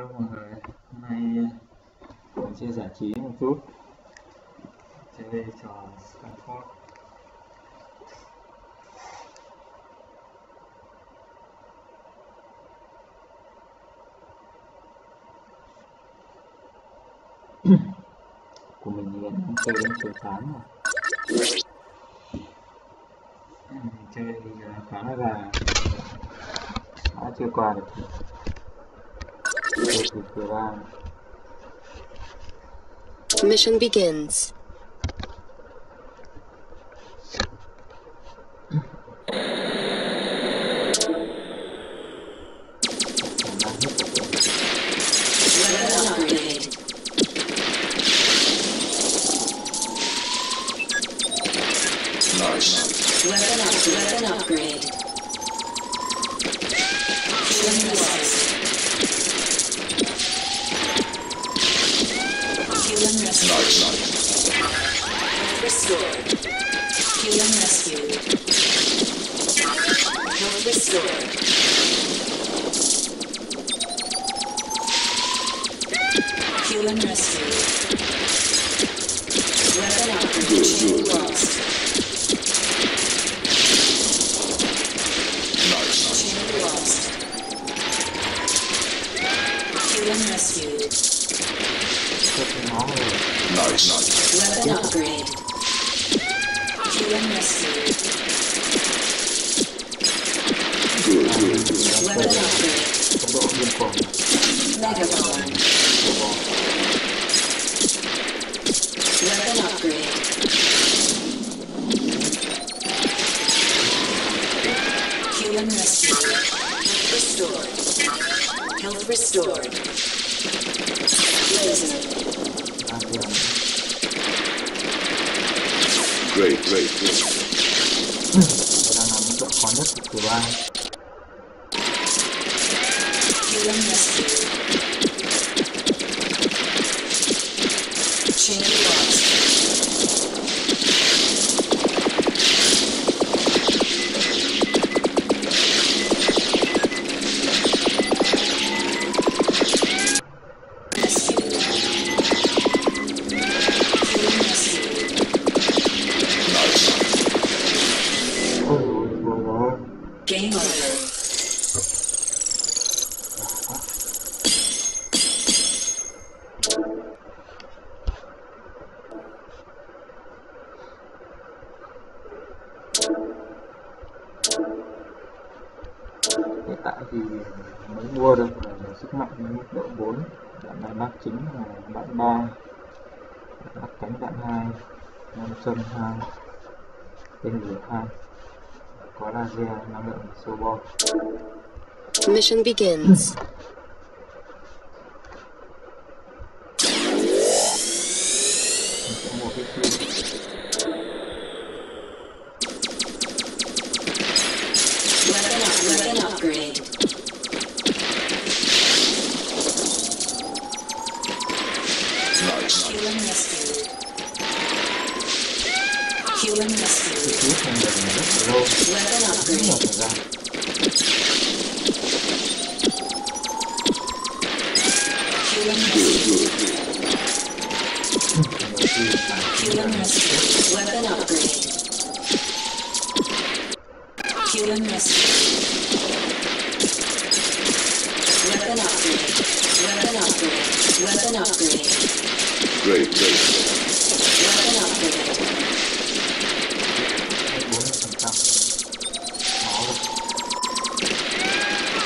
Hello mọi người, hôm nay mình sẽ giải trí một chút, chơi trò Stanford. Của mình thì vẫn chơi đến chiều sáng rồi. Mình chơi thì khá là đã chưa qua được chơi từ cửa ra. Mission begins. Weapon upgrade. Healing rescue. Restored. Healing rescue. Health restored. Healing rescue. Weapon upgrade. Chain lost. Chain lost. Healing rescue. Weapon upgrade. Healing rescue. Weapon upgrade. Mega bomb. Weapon upgrade. Healing rescue. Health restored. Health restored. Laser. Great. Đang làm mức độ khó nhất của cửa ba. Healing rescue. Chain lost. Game over. Hiện tại thì mới mua được sức mạnh mức độ 4. Đạn này bác chính là đạn 3, bác cánh đạn 2, nam châm 2, tên lửa 2, có laser năng lượng siêu bom. Mission begins. Mình sẽ mua cái phim. Weapon upgrade. Healing rescue. Healing rescue. Cái thứ thành đường rất là lâu, Weapon rất nhiều upgrade. thời gian. Healing rescue. Nhiều khi phải Healing rescue. Weapon upgrade. Healing rescue. Weapon upgrade. Weapon upgrade. Weapon upgrade. Great. Weapon upgrade. 40%. Nó rồi.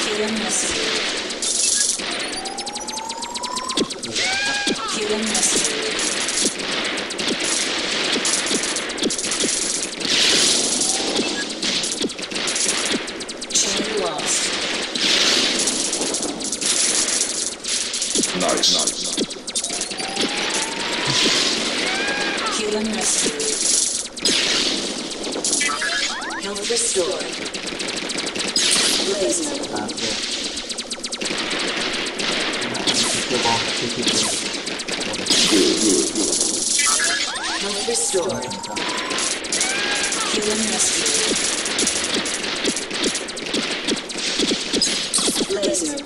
Healing rescue. Healing rescue. Chain lost. Nice. Healing rescue. Health restored. Laser. Siêu bom, siêu bom. Health restored. Healing rescue. Laser.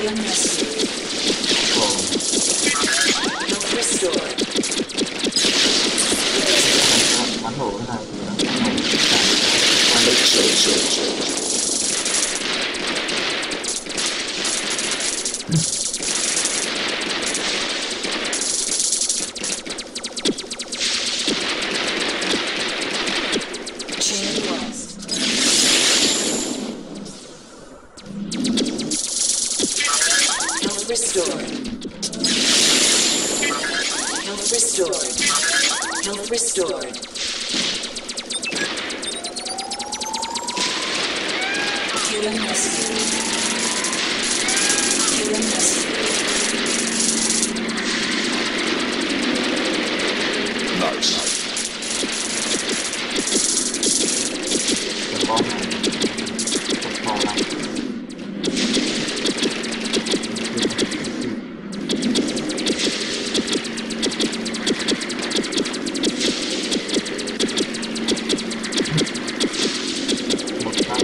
Heal and rescue. Health restored. bắn nổ cái này thì nó sẽ nổ Chain lost. Health restored. Health restored. Health restored. Heal and rescue. Heal and rescue. Nice. cái bom này không to lắm. Một phát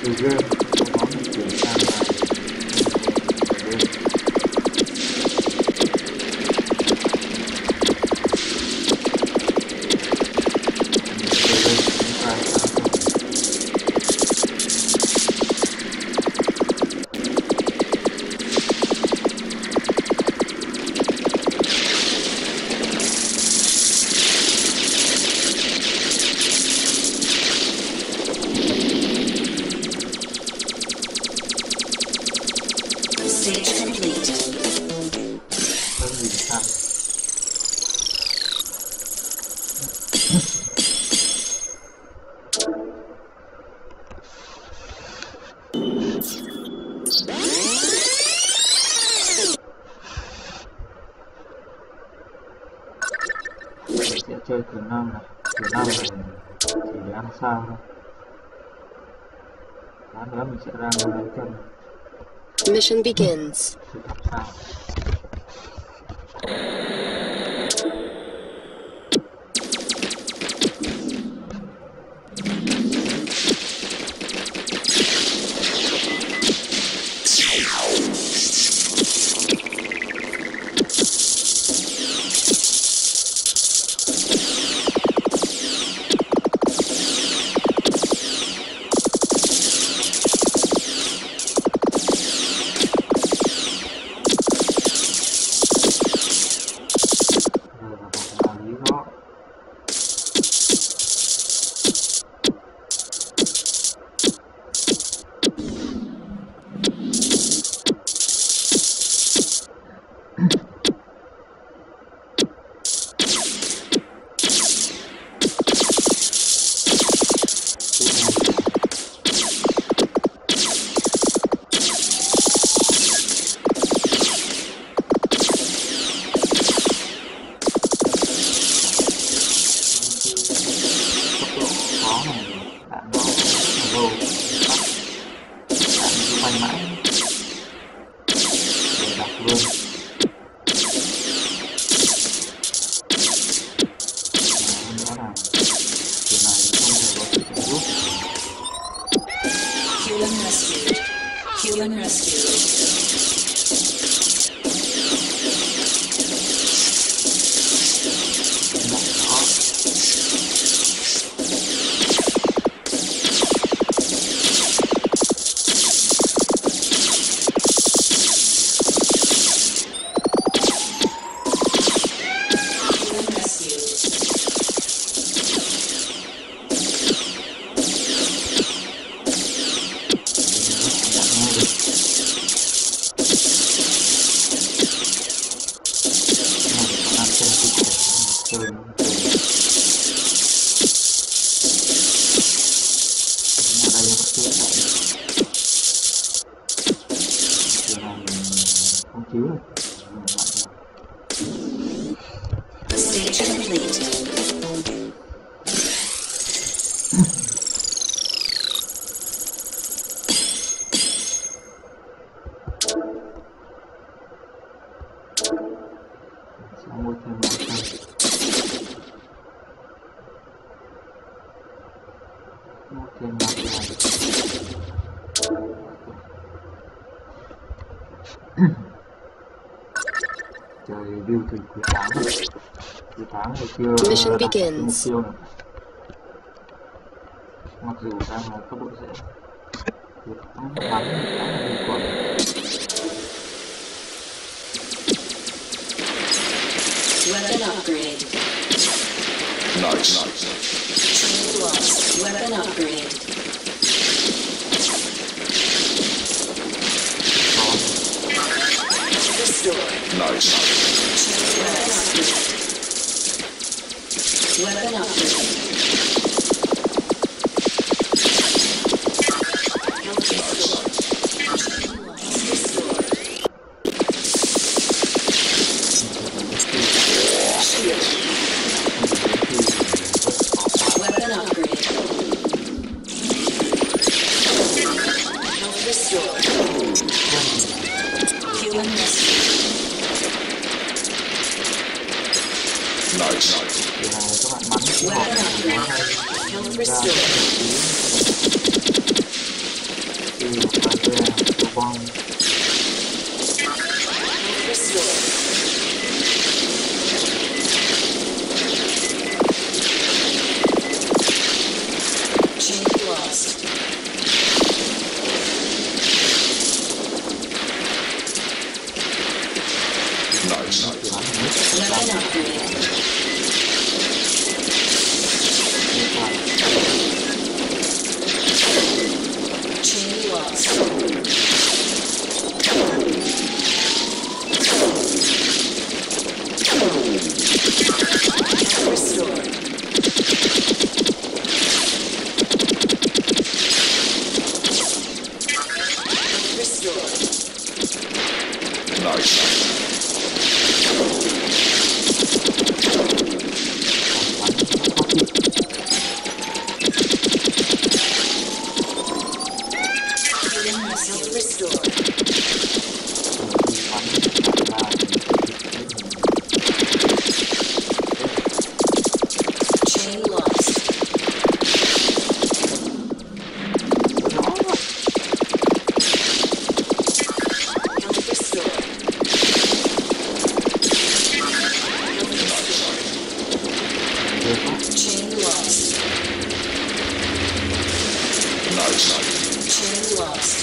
từ game sau đó mình chuyển sang là game. Stage complete. Hơn gì sao mình sẽ chơi thứ 5 này. Thứ 5 này chỉ để ăn sao thôi, lát nữa mình sẽ ra ngôi cân Mission begins. thử tập sao. Khó này đạn nó rất là lâu, đạn cứ bay mãi để đọc luôn. Hơn nữa là kiểu này không hề có sự trợ giúp. Heal and rescue. Heal and rescue. Nặng đó. Heal and rescue. Đạn nghe được. xíu rồi. Stage complete. Sẽ mua thêm 500. Mua thêm 500. Chơi review từ cuối tháng rồi. Cuối tháng thì chưa Mission đạt được mục begins. tiêu này. Mặc dù đang là cấp độ dễ. Cuối tháng bắn khá là nhiều quả. Weapon upgrade. Nice. Chain lost. Weapon upgrade. Restore. Nice. Weapon upgrade. Health restore. Restore. Shield. Weapon upgrade. Health restore. Human rescue. Nice. Thì là các bạn bắn cái hộp Weapon này nó hay upgrade. Health ra restore. từ laser, bom. Health restore. Chain lost. Nice. Thì bắn hết Weapon upgrade. Chain lost. Restore. Restore. Nice. Healing rescue. Restore. Chain lost. Health restore. Health restore. Chain lost. Nice. Chain lost.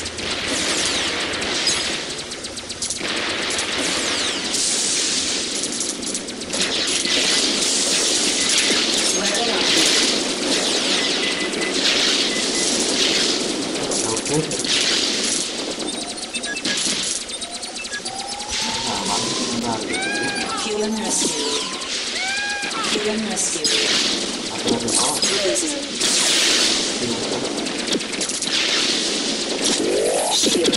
Weapon upgrade. Human rescue. Human rescue. Laser. Shield.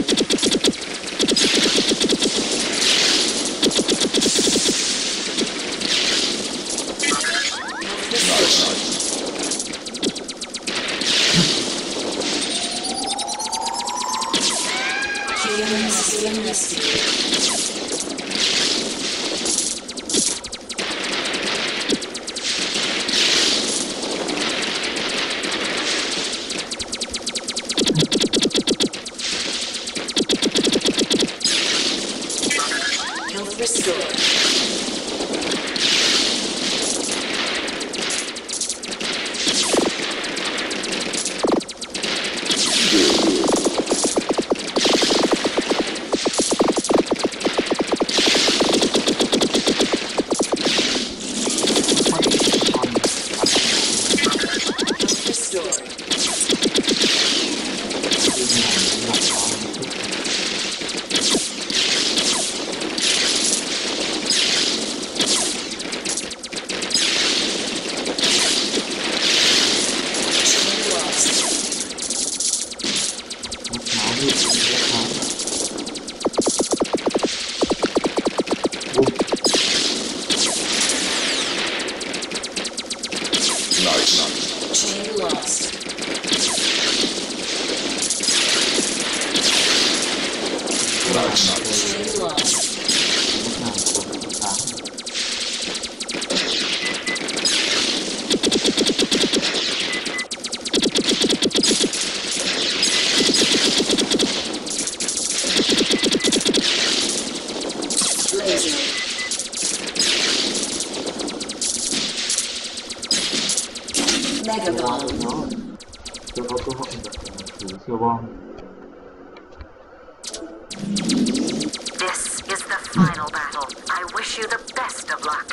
Human rescue. Health restore. Health restore. cơ hội được thử siêu bom. This is the final battle. I wish you the best of luck.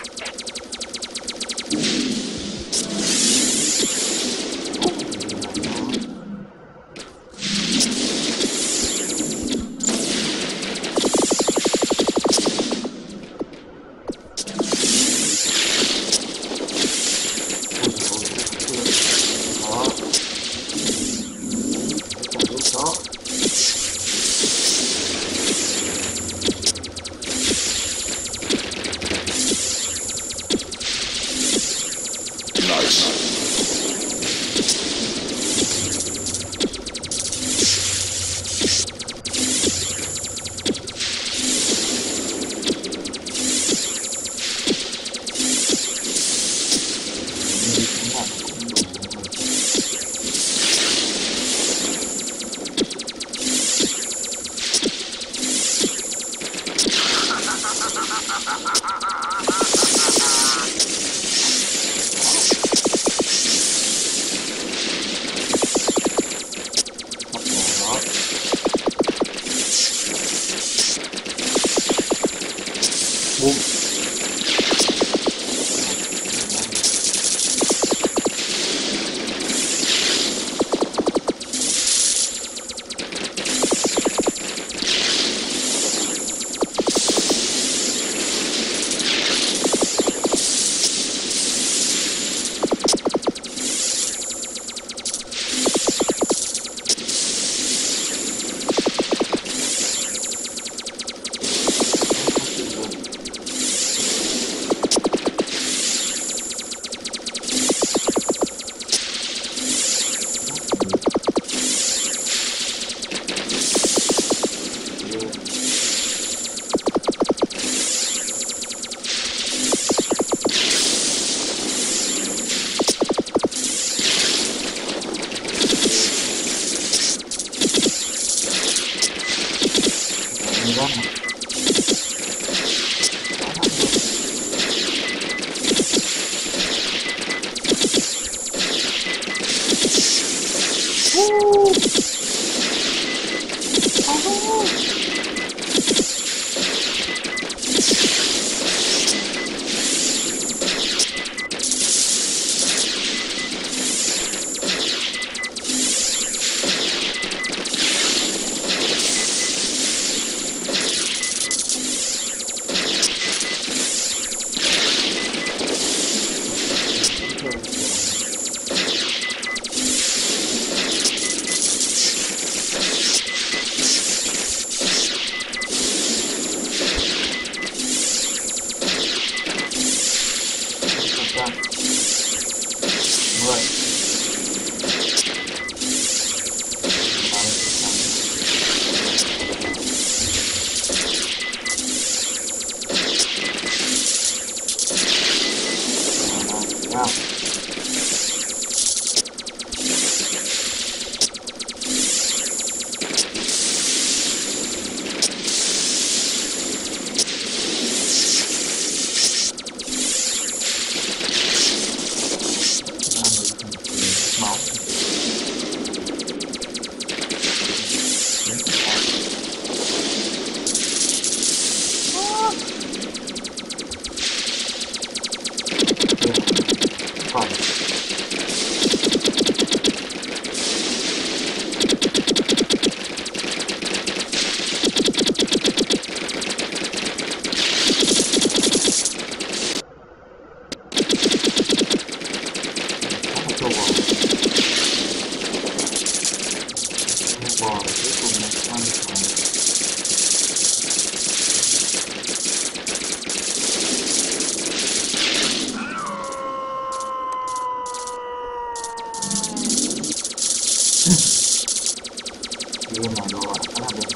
Game này đồ họa khá là đẹp.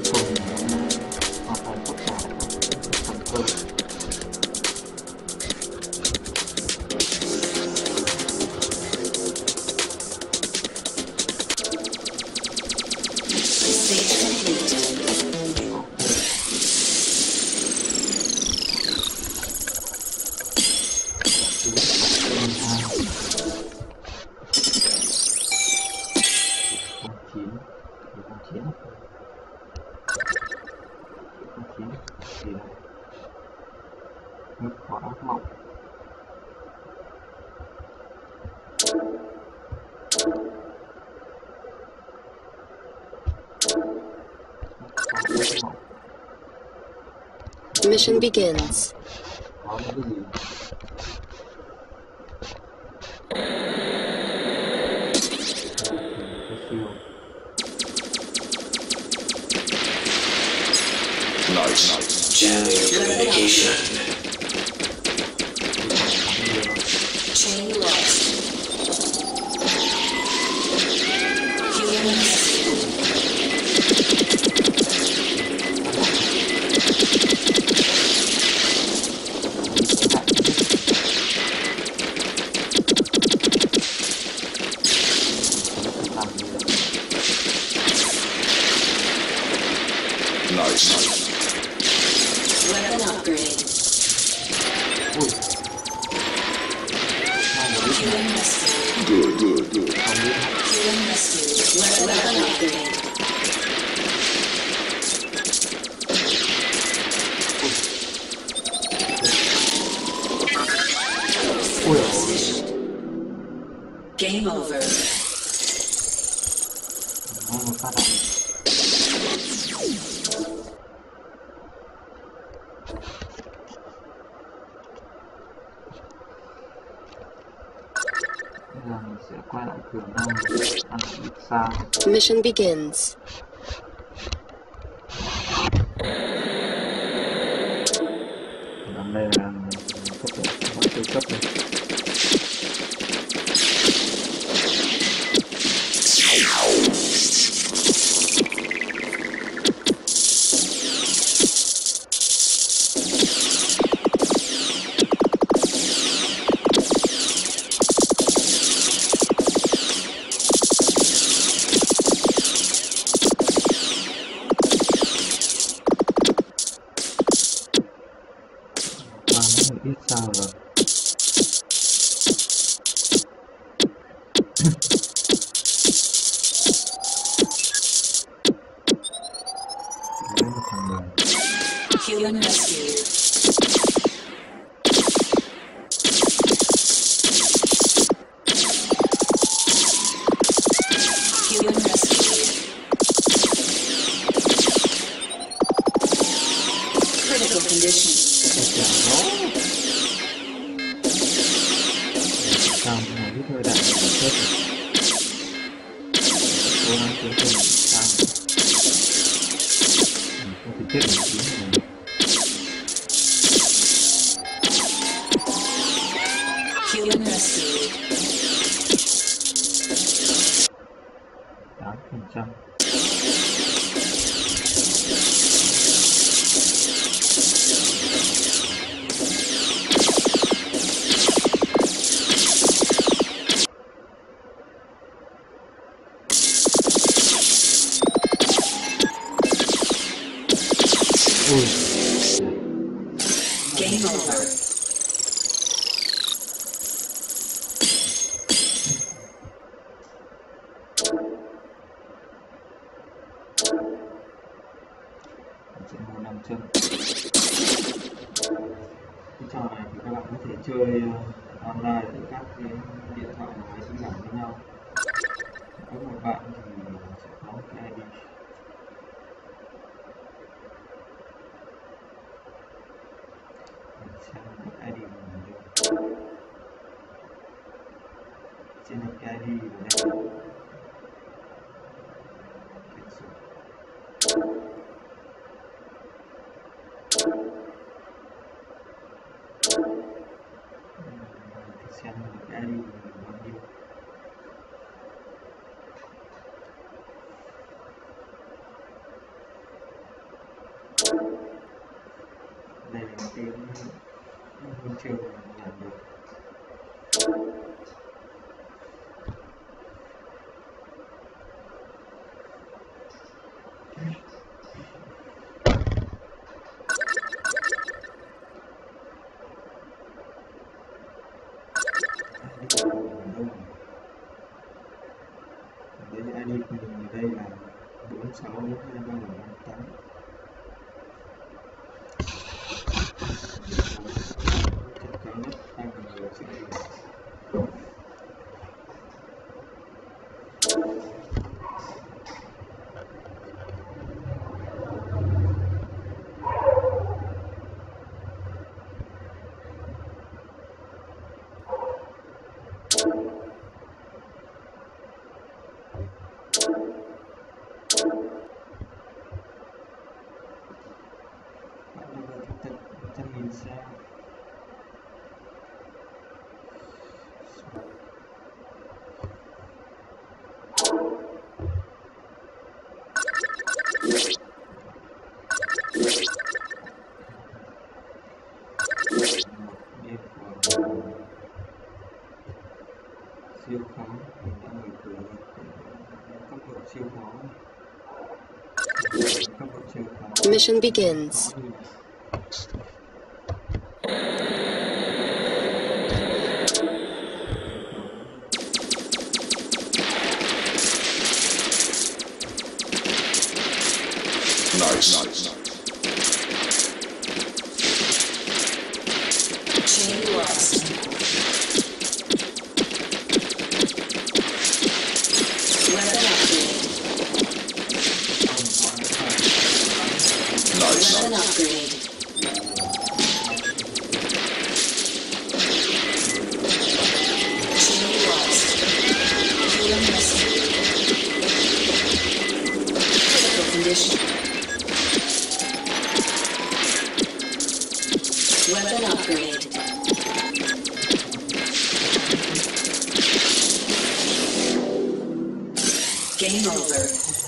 Cuối cùng hoàn thành tất cả thành công. Stage complete. 9 9 thì là ngực khó ác mộng. Mission begins. Có những cái gì siêu Nice. Elimination. Chain lost. Human rescue. Nice. Weapon upgrade. Human rescue. Good. Human rescue. Weapon upgrade. ui Game over. một phát đạn. Bây giờ mình sẽ quay lại cửa nam ăn ít xa. Mission begins. Làm đây là cấp độ bắt tiêu cấp này. Ít sao rồi. Lấy một thằng đường. Human rescue. Human rescue. Critical condition. Sao mà biết hơi đạn là chết rồi. Cố gắng tiến trình sang. Không thể chết được chín rồi. Human rescue. 8%. Ui. Game over. Mình sẽ mua 5 chân. Cái trò này thì các bạn có thể chơi online với các cái điện thoại và máy tính bảng với nhau. Có một bạn thì sẽ có một cái ID. Mình xem một ID của mình được. Trên một cái ID của đây. Xem một cái ID của mình bao nhiêu. Đây là cái huân chương mà mình làm được. Đấy là ID của mình ở đây là 4 6 đến 23,58. Trận cao nhất 2.000 triệu đồng. Sao? Siêu khó thì đã người gửi cấp độ siêu khó. Cấp độ siêu khó. Mission begins. Nice. Chain lost. Weapon upgrade. Nice. Weapon upgrade. Chain lost. Healing rescue. Critical condition. Weapon upgrade. Game over.